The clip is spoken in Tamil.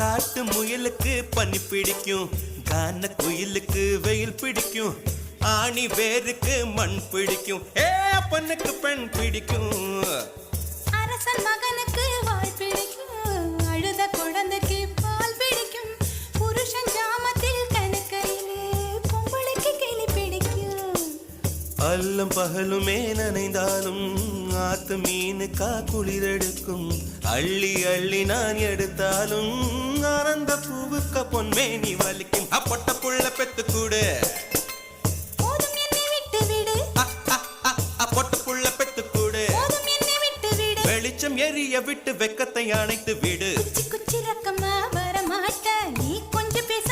காட்டு முயலுக்கு பனி பிடிக்கும், கான குயிலுக்கு வெயில் பிடிக்கும், ஆணி வேருக்கு மண் பிடிக்கும், பொண்ணுக்கு பெண் பிடிக்கும். அரசன் மகனுக்கு வாய் பிடிக்கும், அழுத குழந்தைக்கு பால் பிடிக்கும், புருஷன் ஜாமத்தில் கணக்கையிலே பொம்பளைக்கு கிளி பிடிக்கும். அல்லும் பகலுமே நனைந்தாலும் ஆத்து மீனுக்கா குளிரெடுக்கும், அள்ளி அள்ளி நான் எடுத்தாலும் ஆனந்த பூவுக்க பொன்மேனி வலிக்கும். அப்பொட்ட புள்ள பெத்து கூடு, போதும் என்னை விட்டு விடு, பொட்ட புள்ள பெத்து கூடு, போதும் என்னை விட்டு விடு, வெளிச்சம் எரிய விட்டு வெக்கத்தை அணைத்து விடு. குச்சி குச்சி ரக்கமா வர மாட்ட, நீ கொஞ்சம் பேச